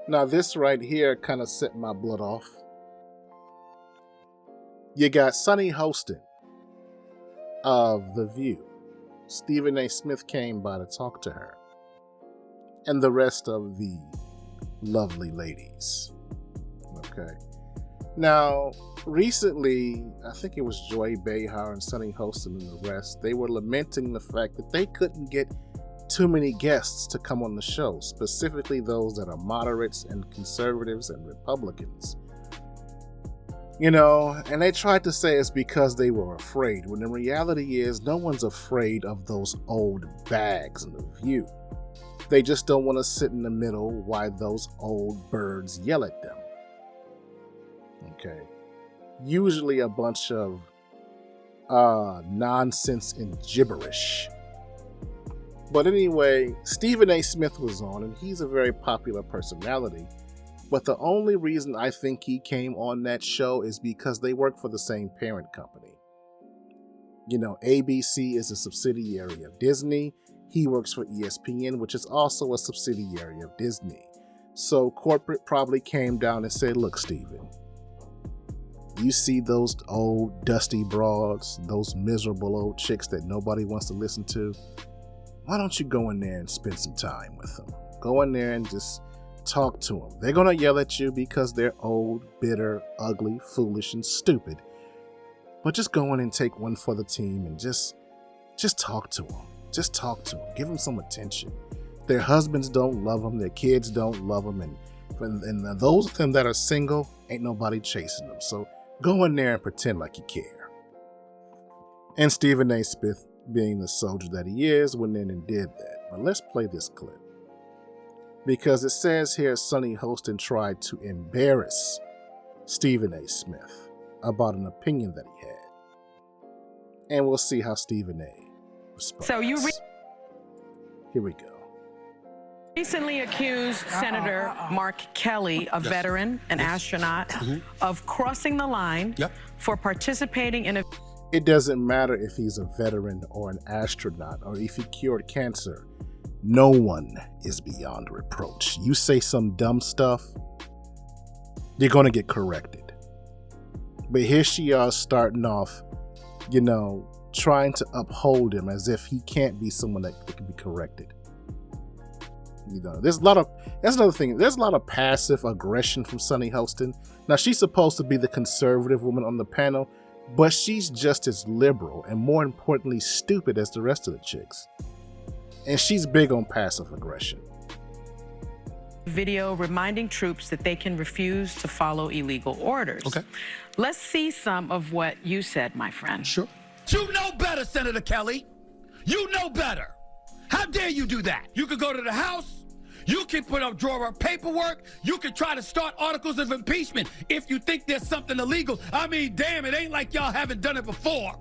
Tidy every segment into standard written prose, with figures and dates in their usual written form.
Now this right here kind of set my blood off. You got Sunny Hostin of The View. Stephen A. Smith came by to talk to her. And the rest of the lovely ladies. Okay. Now, recently, I think it was Joy Behar and Sunny Hostin and the rest, they were lamenting the fact that they couldn't get too many guests to come on the show, specifically those that are moderates and conservatives and Republicans. You know, and they tried to say it's because they were afraid, when the reality is no one's afraid of those old bags in The View. They just don't want to sit in the middle while those old birds yell at them. Okay. Usually a bunch of nonsense and gibberish. But anyway, Stephen A. Smith was on, and he's a very popular personality. But the only reason I think he came on that show is because they work for the same parent company. You know, ABC is a subsidiary of Disney. He works for ESPN, which is also a subsidiary of Disney. So corporate probably came down and said, look, Stephen, you see those old dusty broads, those miserable old chicks that nobody wants to listen to? Why don't you go in there and spend some time with them? Go in there and just talk to them. They're going to yell at you because they're old, bitter, ugly, foolish, and stupid. But just go in and take one for the team and just talk to them. Just talk to them. Give them some attention. Their husbands don't love them. Their kids don't love them. And those of them that are single, ain't nobody chasing them. So go in there and pretend like you care. And Stephen A. Smith, being the soldier that he is, went in and did that. But let's play this clip. Because it says here Sunny Hostin tried to embarrass Stephen A. Smith about an opinion that he had. And we'll see how Stephen A. responds. So you Here we go. recently accused Senator Mark Kelly, a veteran, an astronaut, of crossing the line for participating in a... It doesn't matter if he's a veteran or an astronaut or if he cured cancer. No one is beyond reproach. You say some dumb stuff, you're going to get corrected. But here she is starting off, you know, trying to uphold him as if he can't be someone that can be corrected. You know, that's another thing. There's a lot of passive aggression from Sunny Hostin. Now, she's supposed to be the conservative woman on the panel, but she's just as liberal and, more importantly, stupid as the rest of the chicks. And she's big on passive aggression. Video reminding troops that they can refuse to follow illegal orders. Okay. Let's see some of what you said, my friend. Sure. You know better, Senator Kelly. You know better. How dare you do that? You could go to the House. You can draw up paperwork. You can try to start articles of impeachment if you think there's something illegal. I mean, damn, it ain't like y'all haven't done it before.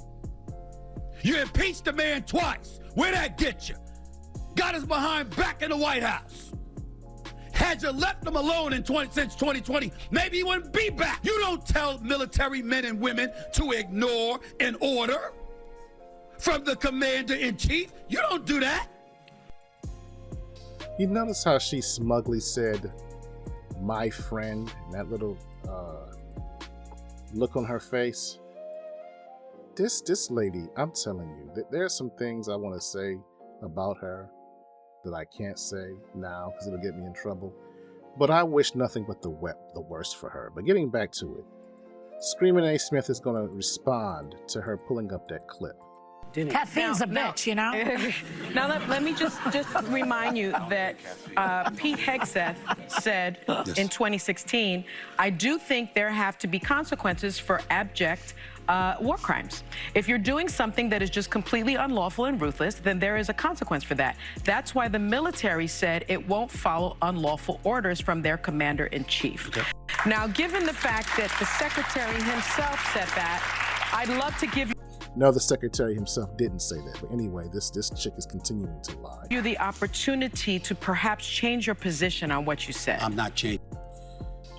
You impeached the man twice. Where'd that get you? Got his behind back in the White House. Had you left him alone since 2020, maybe he wouldn't be back. You don't tell military men and women to ignore an order from the commander-in-chief. You don't do that. You notice how she smugly said, my friend, and that little look on her face? This lady, I'm telling you, there are some things I want to say about her that I can't say now because it'll get me in trouble. But I wish nothing but the worst for her. But getting back to it, Screaming A. Smith is going to respond to her pulling up that clip. Caffeine's a bitch, you know? Now, let me just remind you that Pete Hegseth said in 2016, I do think there have to be consequences for abject war crimes. If you're doing something that is just completely unlawful and ruthless, then there is a consequence for that. That's why the military said it won't follow unlawful orders from their commander-in-chief. Okay. Now, given the fact that the secretary himself said that, I'd love to give you... No, the secretary himself didn't say that. But anyway, this chick is continuing to lie. You the opportunity to perhaps change your position on what you said. I'm not changing.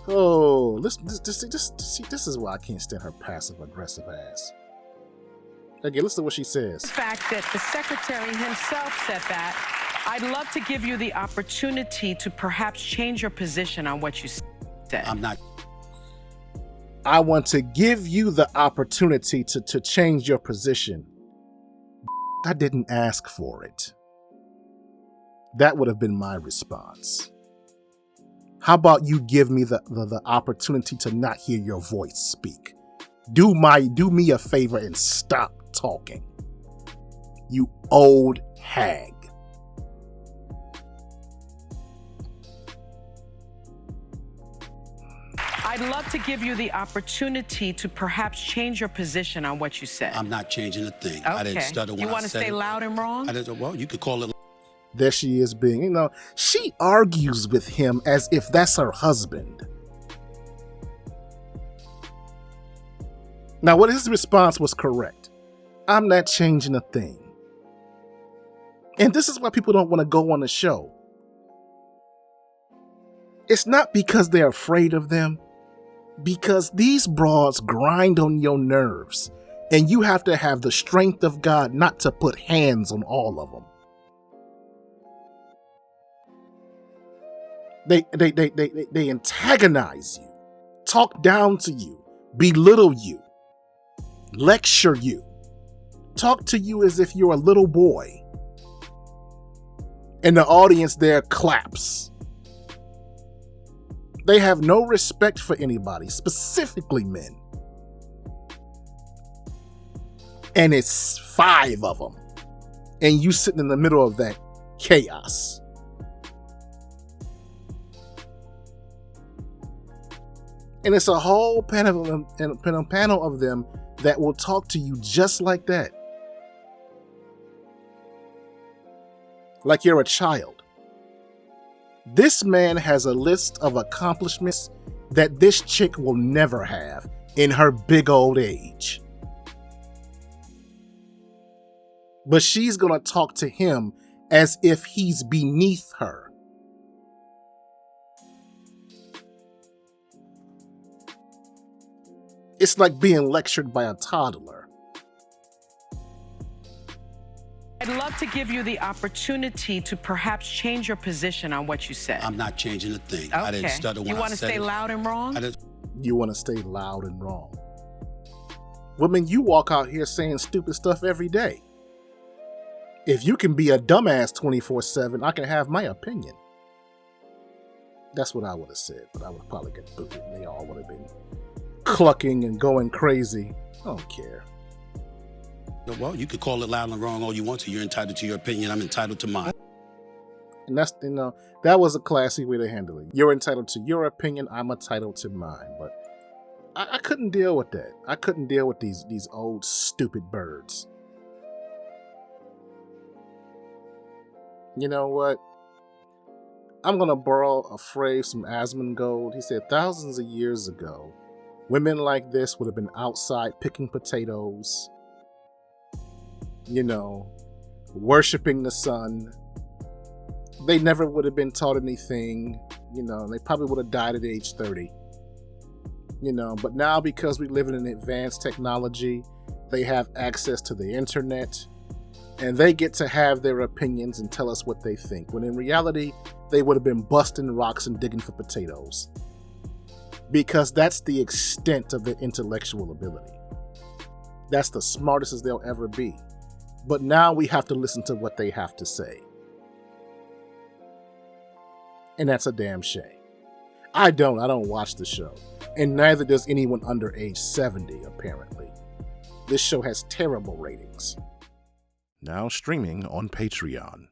Oh, listen, this is why I can't stand her passive-aggressive ass. Again, listen to what she says. The fact that the secretary himself said that, I'd love to give you the opportunity to perhaps change your position on what you said. I'm not. I want to give you the opportunity to change your position. I didn't ask for it. That would have been my response. How about you give me the opportunity to not hear your voice speak? Do me a favor and stop talking. You old hag. I'd love to give you the opportunity to perhaps change your position on what you said. I'm not changing a thing. Okay. I didn't stutter when I said it. You want to stay loud and wrong? Well, you could call it. There she is being, she argues with him as if that's her husband. Now, what his response was correct. I'm not changing a thing. And this is why people don't want to go on the show. It's not because they're afraid of them, because these broads grind on your nerves, and you have to have the strength of God not to put hands on all of them. They antagonize you, talk down to you, belittle you, lecture you, talk to you as if you're a little boy. And the audience there claps. They have no respect for anybody, specifically men. And it's 5 of them. And you sitting in the middle of that chaos. And it's a whole panel of them that will talk to you just like that. Like you're a child. This man has a list of accomplishments that this chick will never have in her big old age. But she's gonna talk to him as if he's beneath her. It's like being lectured by a toddler. I'd love to give you the opportunity to perhaps change your position on what you said. I'm not changing a thing. Okay. I didn't stutter when I said it. You want to stay loud and wrong? You want to stay loud and wrong. Women, you walk out here saying stupid stuff every day. If you can be a dumbass 24/7, I can have my opinion. That's what I would have said, but I would probably get booted and they all would have been clucking and going crazy. I don't care. Well, you could call it loud and wrong all you want to. You're entitled to your opinion. I'm entitled to mine. And that's, that was a classy way to handle it. You're entitled to your opinion. I'm entitled to mine. But I couldn't deal with that. I couldn't deal with these old stupid birds. You know what? I'm going to borrow a phrase from Asmongold. He said, thousands of years ago, women like this would have been outside picking potatoes, worshiping the sun. They never would have been taught anything, they probably would have died at age 30. But now because we live in an advanced technology, they have access to the internet, and they get to have their opinions and tell us what they think, when in reality, they would have been busting rocks and digging for potatoes. Because that's the extent of their intellectual ability. That's the smartest as they'll ever be. But now we have to listen to what they have to say. And that's a damn shame. I don't watch the show. And neither does anyone under age 70, apparently. This show has terrible ratings. Now streaming on Patreon.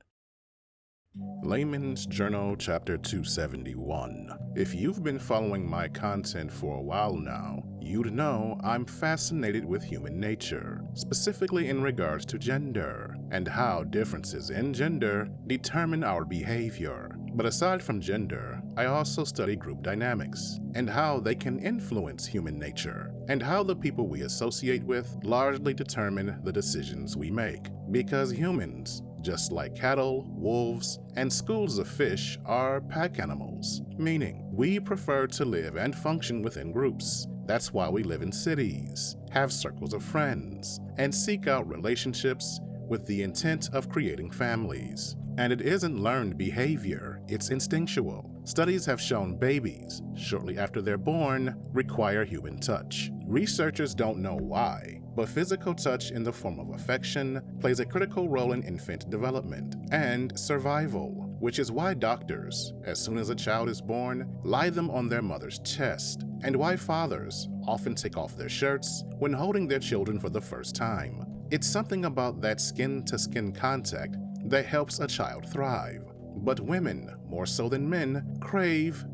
Layman's Journal Chapter 271. If you've been following my content for a while now, you'd know I'm fascinated with human nature, specifically in regards to gender, and how differences in gender determine our behavior. But aside from gender, I also study group dynamics, and how they can influence human nature, and how the people we associate with largely determine the decisions we make. Because humans, just like cattle, wolves, and schools of fish, are pack animals, meaning we prefer to live and function within groups. That's why we live in cities, have circles of friends, and seek out relationships with the intent of creating families. And it isn't learned behavior, it's instinctual. Studies have shown babies, shortly after they're born, require human touch. Researchers don't know why, but physical touch in the form of affection plays a critical role in infant development and survival, which is why doctors, as soon as a child is born, lie them on their mother's chest, and why fathers often take off their shirts when holding their children for the first time. It's something about that skin-to-skin contact that helps a child thrive. But women, more so than men,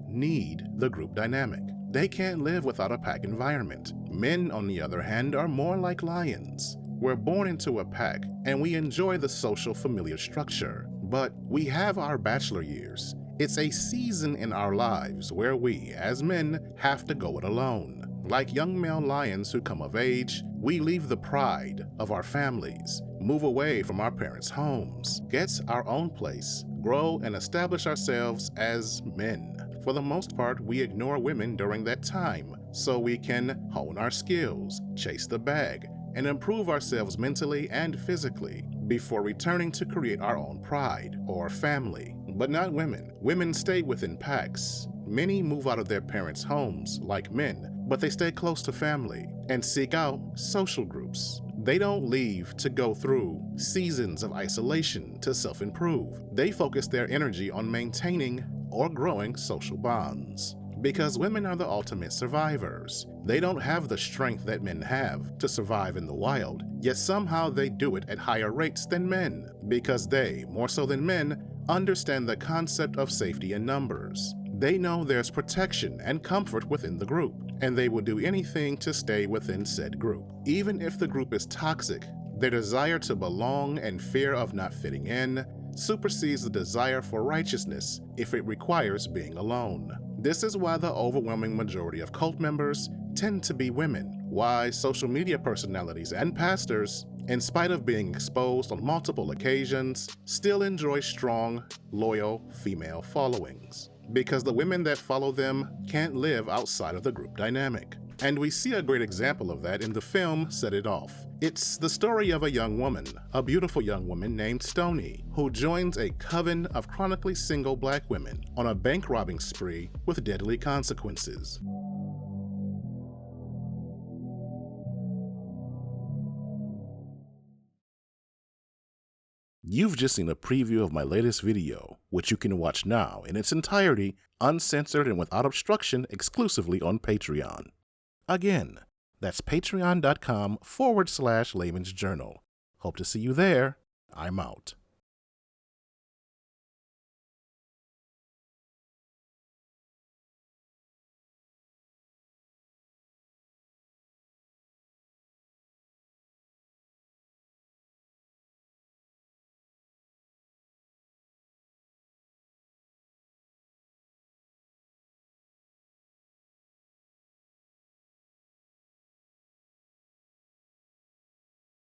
need the group dynamic. They can't live without a pack environment. Men, on the other hand, are more like lions. We're born into a pack, and we enjoy the social familiar structure. But we have our bachelor years. It's a season in our lives where we, as men, have to go it alone. Like young male lions who come of age, we leave the pride of our families, move away from our parents' homes, get our own place, grow and establish ourselves as men. For the most part, we ignore women during that time, so we can hone our skills, chase the bag, and improve ourselves mentally and physically before returning to create our own pride or family. But not women. Women stay within packs. Many move out of their parents' homes like men, but they stay close to family and seek out social groups. They don't leave to go through seasons of isolation to self-improve. They focus their energy on maintaining or growing social bonds. Because women are the ultimate survivors. They don't have the strength that men have to survive in the wild, yet somehow they do it at higher rates than men, because they, more so than men, understand the concept of safety in numbers. They know there's protection and comfort within the group, and they will do anything to stay within said group. Even if the group is toxic, their desire to belong and fear of not fitting in supersedes the desire for righteousness if it requires being alone. This is why the overwhelming majority of cult members tend to be women, why social media personalities and pastors, in spite of being exposed on multiple occasions, still enjoy strong, loyal female followings. Because the women that follow them can't live outside of the group dynamic. And we see a great example of that in the film Set It Off. It's the story of a young woman, a beautiful young woman named Stoney, who joins a coven of chronically single black women on a bank robbing spree with deadly consequences. You've just seen a preview of my latest video, which you can watch now in its entirety, uncensored and without obstruction, exclusively on Patreon. Again, that's patreon.com/Laymans Journal. Hope to see you there. I'm out.